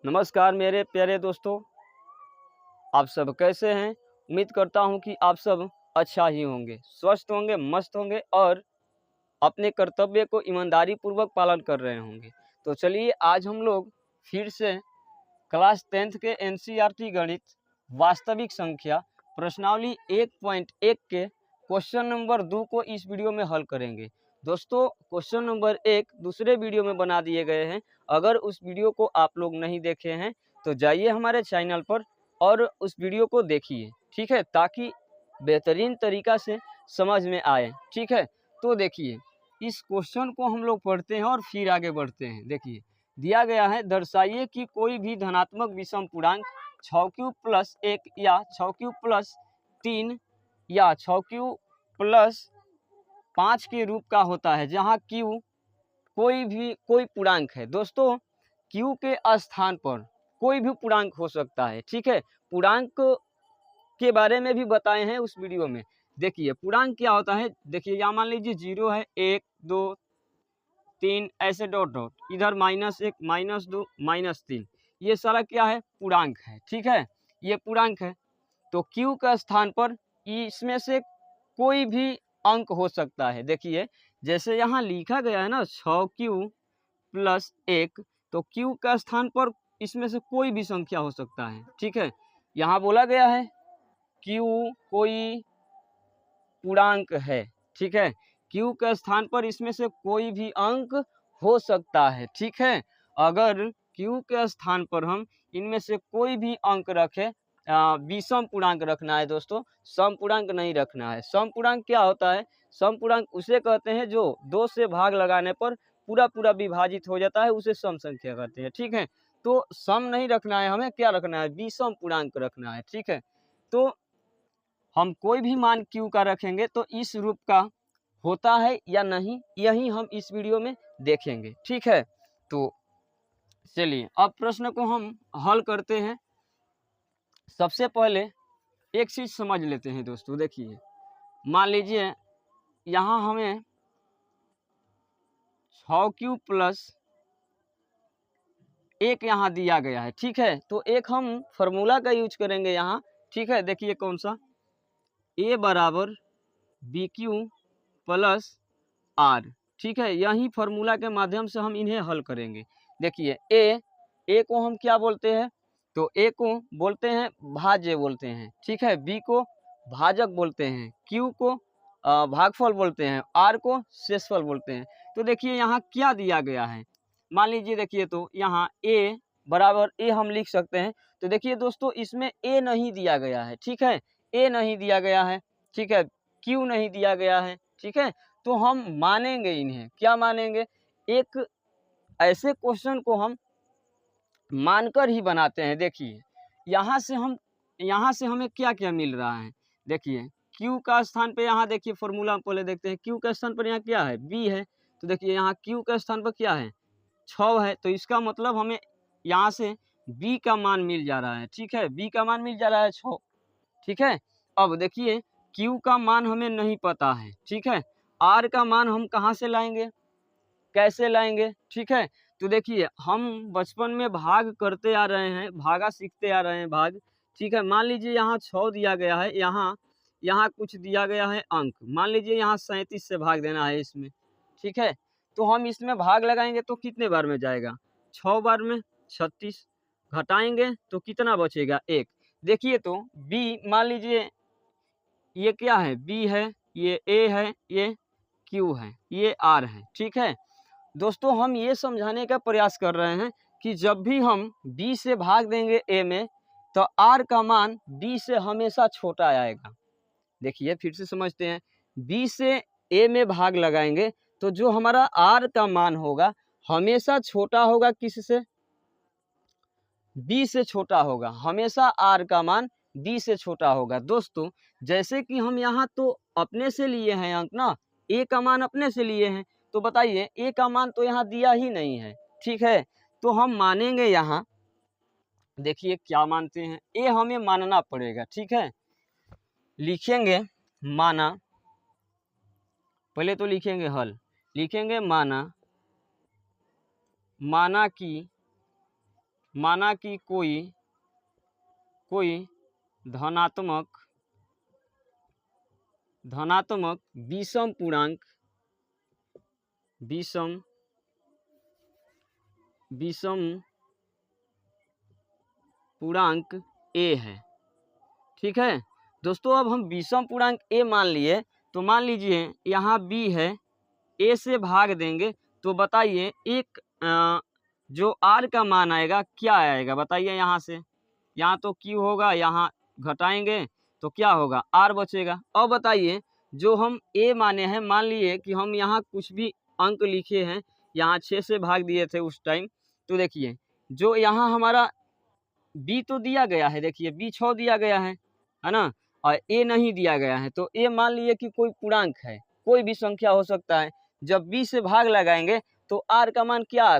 नमस्कार मेरे प्यारे दोस्तों, आप सब कैसे हैं? उम्मीद करता हूं कि आप सब अच्छा ही होंगे, स्वस्थ होंगे, मस्त होंगे और अपने कर्तव्य को ईमानदारी पूर्वक पालन कर रहे होंगे। तो चलिए आज हम लोग फिर से क्लास 10th के एनसीईआरटी गणित वास्तविक संख्या प्रश्नावली 1.1 के क्वेश्चन नंबर 2 को इस वीडियो में हल करेंगे। दोस्तों क्वेश्चन नंबर 1 दूसरे वीडियो में बना दिए गए हैं। अगर उस वीडियो को आप लोग नहीं देखे हैं तो जाइए हमारे चैनल पर और उस वीडियो को देखिए, ठीक है, ताकि बेहतरीन तरीका से समझ में आए। ठीक है, तो देखिए इस क्वेश्चन को हम लोग पढ़ते हैं और फिर आगे बढ़ते हैं। देखिए दिया गया है, दर्शाइए कि कोई भी धनात्मक विषम पूर्णांक 6q+1 या 6q+3 या 6q+5 के रूप का होता है, जहाँ q कोई पूर्णांक है। दोस्तों q के स्थान पर कोई भी पूर्णांक हो सकता है। ठीक है, पूर्णांक के बारे में भी बताए हैं उस वीडियो में। देखिए पूर्णांक क्या होता है, देखिए यहाँ मान लीजिए 0 है, 1 2 3 ऐसे डॉट डॉट, इधर -1 -2 -3, ये सारा क्या है, पूर्णांक है। ठीक है, ये पूर्णांक है। तो q का स्थान पर इसमें से कोई भी अंक हो सकता है। देखिए जैसे यहाँ लिखा गया है ना 6q+1, तो q का स्थान पर इसमें से कोई भी संख्या हो सकता है। ठीक है, यहाँ बोला गया है q कोई पूर्णांक है। ठीक है, q के स्थान पर इसमें से कोई भी अंक हो सकता है। ठीक है, अगर q के स्थान पर हम इनमें से कोई भी अंक रखें, विषम पूर्णांक रखना है दोस्तों, सम पूर्णांक नहीं रखना है। सम पूर्णांक क्या होता है, सम पूर्णांक उसे कहते हैं जो 2 से भाग लगाने पर पूरा पूरा विभाजित हो जाता है, उसे सम संख्या कहते हैं। ठीक है, तो सम नहीं रखना है, हमें क्या रखना है, विषम पूर्णांक रखना है। ठीक है, तो हम कोई भी मान q का रखेंगे तो इस रूप का होता है या नहीं, यही हम इस वीडियो में देखेंगे। ठीक है, तो चलिए अब प्रश्न को हम हल करते हैं। सबसे पहले एक चीज समझ लेते हैं दोस्तों। देखिए मान लीजिए यहाँ हमें 6q+1 यहाँ दिया गया है। ठीक है, तो एक हम फॉर्मूला का यूज करेंगे यहाँ। ठीक है, देखिए कौन सा, a बराबर bq+r। ठीक है, यही फॉर्मूला के माध्यम से हम इन्हें हल करेंगे। देखिए ए को हम क्या बोलते हैं, तो ए को बोलते हैं भाज्य बोलते हैं। ठीक है, बी को भाजक बोलते हैं, क्यू को भागफल बोलते हैं, आर को शेषफल बोलते हैं। तो देखिए यहाँ क्या दिया गया है, मान लीजिए देखिए तो यहाँ ए बराबर ए हम लिख सकते हैं। तो देखिए दोस्तों इसमें ए नहीं दिया गया है। ठीक है, ए नहीं दिया गया है। ठीक है, क्यू नहीं दिया गया है। ठीक है, तो हम मानेंगे इन्हें, क्या मानेंगे, एक ऐसे क्वेश्चन को हम मानकर ही बनाते हैं। देखिए यहाँ से हमें क्या क्या मिल रहा है। देखिए q का स्थान पे यहाँ देखिए फॉर्मूला पहले देखते हैं, q के स्थान पर यहाँ क्या है, b है। तो देखिए यहाँ q के स्थान पर क्या है, 6 है। तो इसका मतलब हमें यहाँ से b का मान मिल जा रहा है। ठीक है, b का मान मिल जा रहा है 6। ठीक है, अब देखिए q का मान हमें नहीं पता है। ठीक है, r का मान हम कहाँ से लाएंगे, कैसे लाएंगे। ठीक है, तो देखिए हम बचपन में भाग करते आ रहे हैं, भागा सीखते आ रहे हैं भाग। ठीक है, मान लीजिए यहाँ 6 दिया गया है, यहाँ कुछ दिया गया है अंक, मान लीजिए यहाँ 37 से भाग देना है इसमें। ठीक है, तो हम इसमें भाग लगाएंगे तो कितने बार में जाएगा, 6 बार में 36, घटाएंगे तो कितना बचेगा, 1। देखिए तो b मान लीजिए ये क्या है, b है, ये a है, ये q है, ये r है। ठीक है दोस्तों, हम ये समझाने का प्रयास कर रहे हैं कि जब भी हम b से भाग देंगे a में तो r का मान b से हमेशा छोटा आएगा। देखिए फिर से समझते हैं, b से a में भाग लगाएंगे तो जो हमारा r का मान होगा हमेशा छोटा होगा, किससे, b से छोटा होगा। हमेशा r का मान b से छोटा होगा। दोस्तों जैसे कि हम यहाँ तो अपने से लिए हैं अंक ना, a का मान अपने से लिए हैं, तो बताइए a का मान तो यहाँ दिया ही नहीं है। ठीक है, तो हम मानेंगे यहाँ, देखिए क्या मानते हैं, a हमें मानना पड़ेगा। ठीक है, लिखेंगे माना, पहले तो लिखेंगे हल, लिखेंगे माना कि माना कि कोई धनात्मक विषम पूर्णांक ए है। ठीक है दोस्तों, अब हम विषम पूर्णांक ए मान लिए, तो मान लीजिए यहाँ बी है, ए से भाग देंगे तो बताइए एक जो आर का मान आएगा क्या आएगा, बताइए। यहाँ से यहाँ तो क्यू होगा, यहाँ घटाएंगे तो क्या होगा, आर बचेगा। अब बताइए जो हम ए माने हैं, मान लिए कि हम यहाँ कुछ भी अंक लिखे हैं, यहाँ 6 से भाग दिए थे उस टाइम, तो देखिए जो यहाँ हमारा बी तो दिया गया है, देखिए बी 6 दिया गया है ना, और ए नहीं दिया गया है। तो ए मान लिए कि कोई पूर्णांक है, कोई भी संख्या हो सकता है। जब बी से भाग लगाएंगे तो आर का मान क्या आ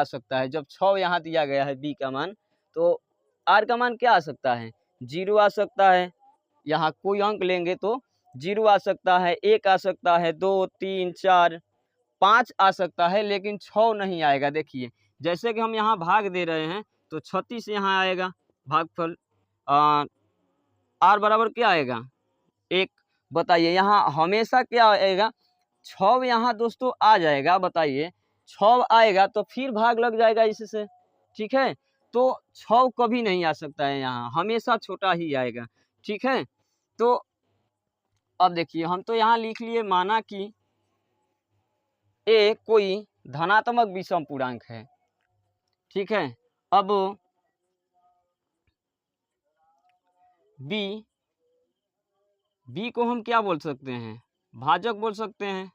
सकता है। जब 6 यहाँ दिया गया है बी का मान, तो आर का मान क्या आ सकता है, 0 आ सकता है। यहाँ कोई अंक लेंगे तो 0 आ सकता है, 1 आ सकता है, 2 3 4 5 आ सकता है, लेकिन 6 नहीं आएगा। देखिए जैसे कि हम यहाँ भाग दे रहे हैं तो 36 यहाँ आएगा भागफल, आर बराबर क्या आएगा, 1। बताइए यहाँ हमेशा क्या आएगा, 6 यहाँ दोस्तों आ जाएगा। बताइए 6 आएगा तो फिर भाग लग जाएगा इससे। ठीक है, तो 6 कभी नहीं आ सकता है, यहाँ हमेशा छोटा ही आएगा। ठीक है, तो अब देखिए हम तो यहाँ लिख लिए, माना कि ए कोई धनात्मक विषम पूर्णांक है। ठीक है, अब बी को हम क्या बोल सकते हैं, भाजक बोल सकते हैं।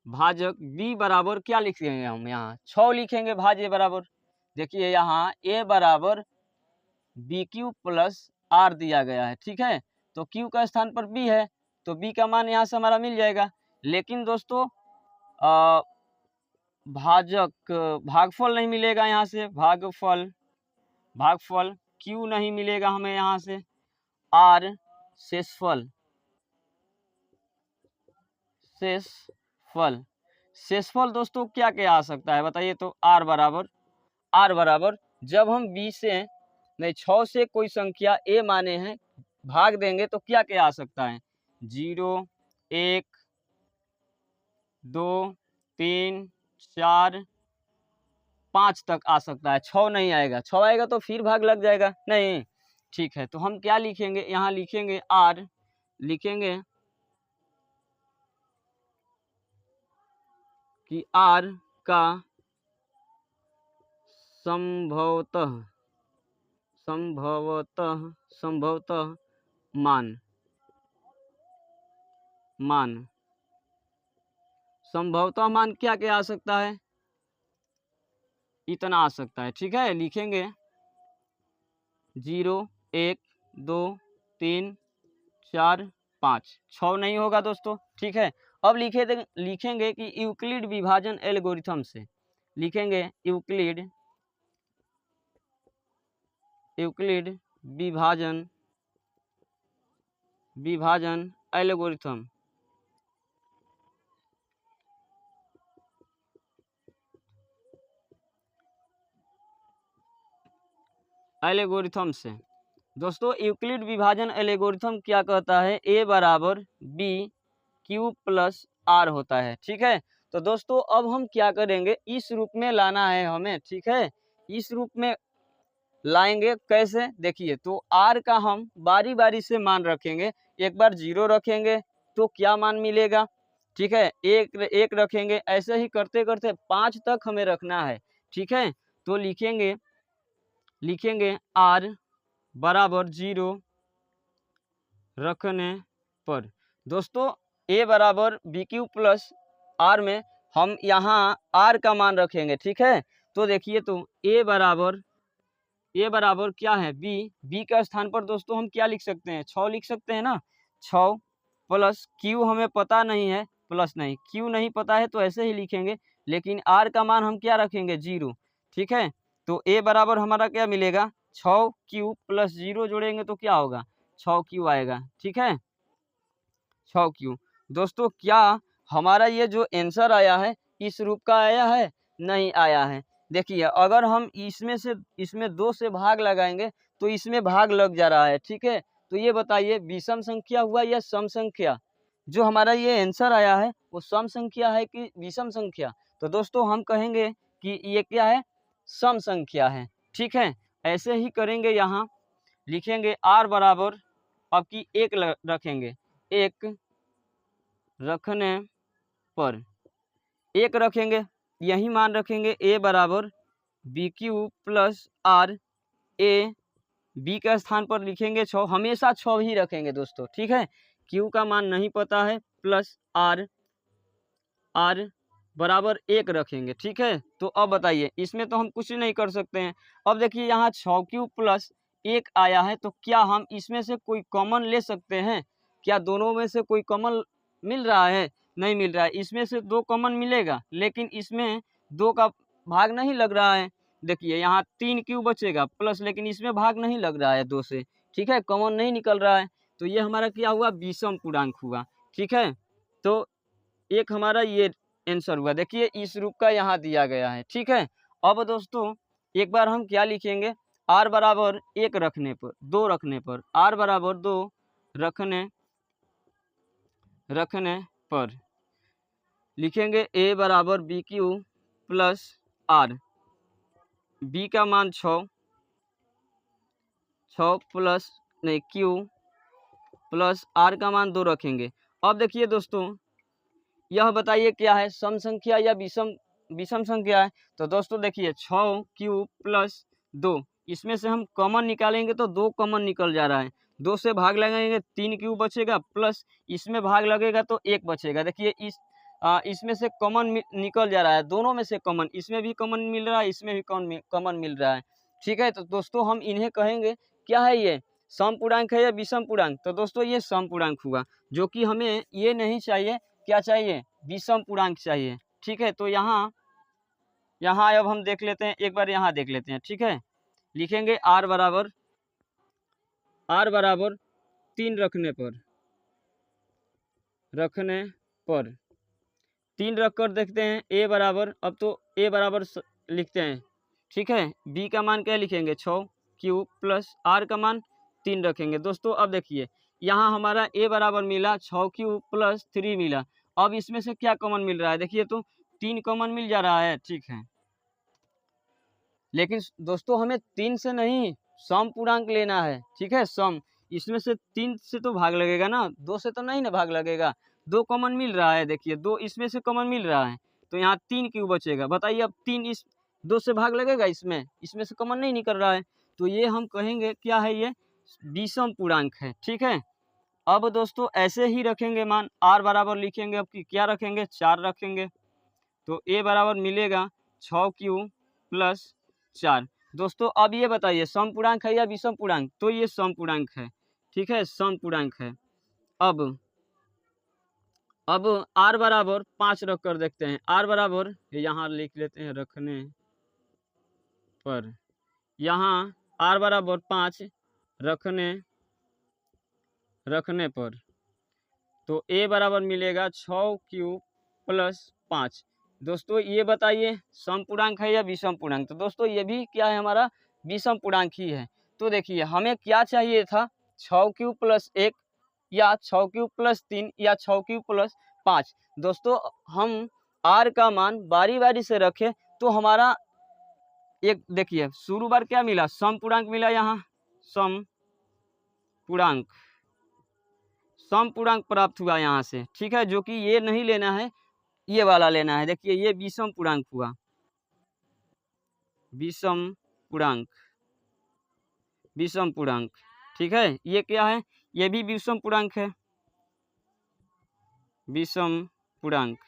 भाजक बी बराबर क्या लिखेंगे हम, यहाँ 6 लिखेंगे, भाज्य बराबर। देखिए यहाँ ए बराबर बी क्यू प्लस आर दिया गया है। ठीक है, तो क्यू का स्थान पर बी है, तो बी का मान यहाँ से हमारा मिल जाएगा। लेकिन दोस्तों भागफल नहीं मिलेगा, यहाँ से भागफल क्यू नहीं मिलेगा हमें, यहाँ से आर शेषफल दोस्तों क्या क्या आ सकता है, बताइए। तो आर बराबर जब हम 6 से कोई संख्या ए माने हैं भाग देंगे तो क्या क्या आ सकता है, 0 1 2 3 4 5 तक आ सकता है। 6 नहीं आएगा, 6 आएगा तो फिर भाग लग जाएगा नहीं। ठीक है, तो हम क्या लिखेंगे, यहाँ लिखेंगे आर, लिखेंगे कि आर का संभवतः मान संभवतः मान क्या क्या आ सकता है, इतना आ सकता है। ठीक है, लिखेंगे 0 1 2 3 4 5, 6 नहीं होगा दोस्तों। ठीक है, अब लिखेंगे कि यूक्लिड विभाजन एल्गोरिथम से, लिखेंगे यूक्लिड विभाजन एल्गोरिथम से। दोस्तों यूक्लिड विभाजन एल्गोरिथम क्या कहता है, ए बराबर बी क्यू प्लस आर होता है। ठीक है, तो दोस्तों अब हम क्या करेंगे, इस रूप में लाना है हमें। ठीक है, इस रूप में लाएंगे कैसे, देखिए। तो आर का हम बारी बारी से मान रखेंगे, एक बार 0 रखेंगे तो क्या मान मिलेगा। ठीक है, एक रखेंगे, ऐसे ही करते करते 5 तक हमें रखना है। ठीक है, तो लिखेंगे आर बराबर 0 रखने पर दोस्तों ए बराबर बी क्यू प्लस आर में हम यहाँ आर का मान रखेंगे। ठीक है, तो देखिए तो ए बराबर क्या है, बी का स्थान पर दोस्तों हम क्या लिख सकते हैं, 6 लिख सकते हैं ना। 6 प्लस क्यू हमें पता नहीं है, प्लस नहीं, क्यू नहीं पता है तो ऐसे ही लिखेंगे, लेकिन आर का मान हम क्या रखेंगे, 0। ठीक है, तो ए बराबर हमारा क्या मिलेगा, 6 क्यू प्लस 0 जोड़ेंगे तो क्या होगा, 6 क्यू आएगा। ठीक है, 6 क्यू। दोस्तों क्या हमारा ये जो आंसर आया है इस रूप का आया है, नहीं आया है। देखिए अगर हम इसमें 2 से भाग लगाएंगे तो इसमें भाग लग जा रहा है, ठीक है। तो ये बताइए विषम संख्या हुआ या सम संख्या? जो हमारा ये आंसर आया है वो सम संख्या है कि विषम संख्या? तो दोस्तों हम कहेंगे कि ये क्या है, सम संख्या है, ठीक है। ऐसे ही करेंगे, यहाँ लिखेंगे r बराबर, अब की 1 रखेंगे, 1 रखने पर 1 रखेंगे, यही मान रखेंगे a बराबर B Q plus R, A B का स्थान पर लिखेंगे 6, हमेशा 6 ही रखेंगे दोस्तों, ठीक है। क्यू का मान नहीं पता है, प्लस आर बराबर 1 रखेंगे, ठीक है। तो अब बताइए इसमें तो हम कुछ नहीं कर सकते हैं। अब देखिए यहाँ 6 क्यू प्लस 1 आया है, तो क्या हम इसमें से कोई कॉमन ले सकते हैं? क्या दोनों में से कोई कॉमन मिल रहा है? नहीं मिल रहा है। इसमें से 2 कॉमन मिलेगा, लेकिन इसमें 2 का भाग नहीं लग रहा है। देखिए यहाँ 3 क्यू बचेगा प्लस, लेकिन इसमें भाग नहीं लग रहा है 2 से, ठीक है, कॉमन नहीं निकल रहा है। तो ये हमारा क्या हुआ, विषम पूर्णांक हुआ, ठीक है। तो एक हमारा ये आंसर हुआ। देखिए इस रूप का यहाँ दिया गया है, ठीक है। अब दोस्तों एक बार हम क्या लिखेंगे, r बराबर 1 रखने पर, 2 रखने पर, r बराबर 2 रखने पर लिखेंगे a बराबर B Q plus R, b का मान 6 प्लस नहीं q प्लस r का मान 2 रखेंगे। अब देखिए दोस्तों यह बताइए क्या है, सम संख्या या विषम संख्या है? तो दोस्तों देखिए 6 क्यू प्लस 2, इसमें से हम कॉमन निकालेंगे तो 2 कॉमन निकल जा रहा है, 2 से भाग लगाएंगे 3 क्यू बचेगा, प्लस इसमें भाग लगेगा तो 1 बचेगा। देखिए इसमें से कॉमन निकल जा रहा है, दोनों में से कॉमन, इसमें भी कॉमन मिल रहा है, इसमें भी कॉमन मिल रहा है, ठीक है। तो दोस्तों हम इन्हें कहेंगे क्या है, ये सम पूर्णांक है या विषम पूर्णांक? तो दोस्तों ये सम पूर्णांक हुआ, जो कि हमें ये नहीं चाहिए, क्या चाहिए, विषम पूर्णांक चाहिए, ठीक है। तो यहाँ अब हम देख लेते हैं, एक बार यहाँ देख लेते हैं, ठीक है। लिखेंगे r बराबर 3 रखने पर 3 रख कर देखते हैं, a बराबर, अब तो a बराबर लिखते हैं, ठीक है। b का मान क्या लिखेंगे, 6 क्यू प्लस r का मान 3 रखेंगे। दोस्तों अब देखिए यहाँ हमारा a बराबर मिला 6 क्यू प्लस 3 मिला, अब इसमें से क्या कॉमन मिल रहा है, देखिए तो 3 कॉमन मिल जा रहा है, ठीक है। लेकिन दोस्तों हमें 3 से नहीं सम पूर्णांक लेना है, ठीक है, सम। इसमें से 3 से तो भाग लगेगा ना, 2 से तो नहीं ना भाग लगेगा, 2 कॉमन मिल रहा है, देखिए 2 इसमें से कॉमन मिल रहा है, तो यहाँ 3 क्यों बचेगा बताइए। अब 3 इस 2 से भाग लगेगा, इसमें से कॉमन नहीं निकल रहा है, तो ये हम कहेंगे क्या है, ये विषम पूर्णांक है, ठीक है। अब दोस्तों ऐसे ही रखेंगे मान, r बराबर लिखेंगे, अब की क्या रखेंगे, 4 रखेंगे, तो a बराबर मिलेगा 6 क्यू प्लस 4। दोस्तों अब ये बताइए सम पूर्णांक है या विषम पूर्णांक? तो ये सम पूर्णांक है, ठीक है, सम पूर्णांक है। अब r बराबर 5 रख कर देखते हैं, r बराबर यहाँ लिख लेते हैं रखने पर, यहाँ r बराबर 5 रखने पर, तो a बराबर मिलेगा 6 क्यू प्लस 5। दोस्तों ये बताइए सम पूर्णांक है या विषम पूर्णांक? तो दोस्तों ये भी क्या है, हमारा विषम पूर्णांक ही है। तो देखिए हमें क्या चाहिए था, 6 क्यू प्लस 1 या 6 क्यू प्लस 3 या 6 क्यू प्लस 5। दोस्तों हम r का मान बारी बारी से रखें तो हमारा एक देखिए शुरू बार क्या मिला, सम पूर्णांक मिला, यहाँ सम पूर्णांक प्राप्त हुआ यहाँ से, ठीक है, जो कि ये नहीं लेना है, ये वाला लेना है। देखिए ये विषम पूर्णांक हुआ, विषम पूर्णांक, ठीक है। ये क्या है, ये भी विषम पूर्णांक है, विषम पूर्णांक,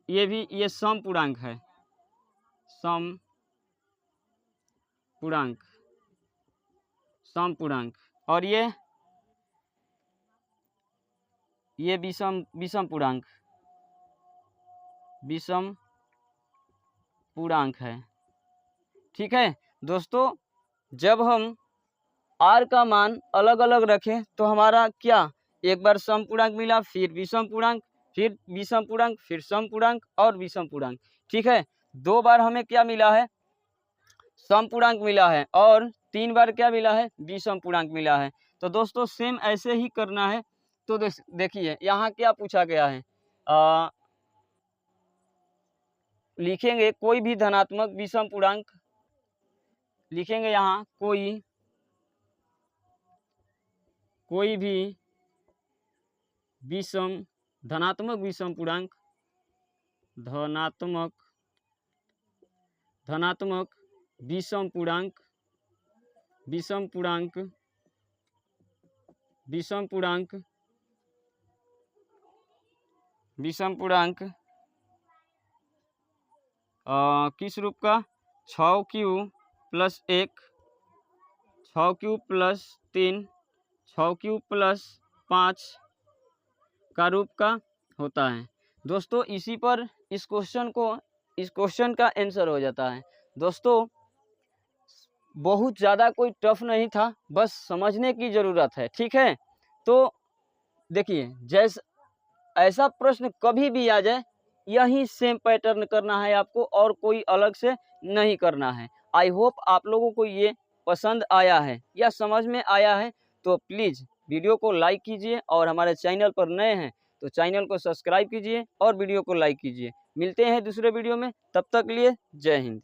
ये भी, ये सम पूर्णांक है, सम पूर्णांक, और ये विषम पूर्णांक है, ठीक है। दोस्तों जब हम r का मान अलग अलग रखें तो हमारा क्या, एक बार सम पूर्णांक मिला, फिर विषम पूर्णांक, फिर विषम पूर्णांक, फिर सम पूर्णांक और विषम पूर्णांक, ठीक है। 2 बार हमें क्या मिला है, समपूर्णांक मिला है, और 3 बार क्या मिला है, विषम पूर्णांक मिला है। तो दोस्तों सेम ऐसे ही करना है। तो देखिए यहाँ क्या पूछा गया है, लिखेंगे कोई भी धनात्मक विषम पूर्णांक, लिखेंगे यहाँ कोई भी विषम धनात्मक विषम पूर्णांक, धनात्मक विषम पूर्णांक, विषम पूर्णांक किस रूप का, 6q + 1, 6q + 3, 6q + 5 का रूप का होता है। दोस्तों इसी पर इस क्वेश्चन का आंसर हो जाता है। दोस्तों बहुत ज़्यादा कोई टफ नहीं था, बस समझने की ज़रूरत है, ठीक है। तो देखिए ऐसा प्रश्न कभी भी आ जाए, यही सेम पैटर्न करना है आपको, और कोई अलग से नहीं करना है। आई होप आप लोगों को ये पसंद आया है या समझ में आया है। तो प्लीज़ वीडियो को लाइक कीजिए, और हमारे चैनल पर नए हैं तो चैनल को सब्सक्राइब कीजिए और वीडियो को लाइक कीजिए। मिलते हैं दूसरे वीडियो में, तब तक लिए जय हिंद।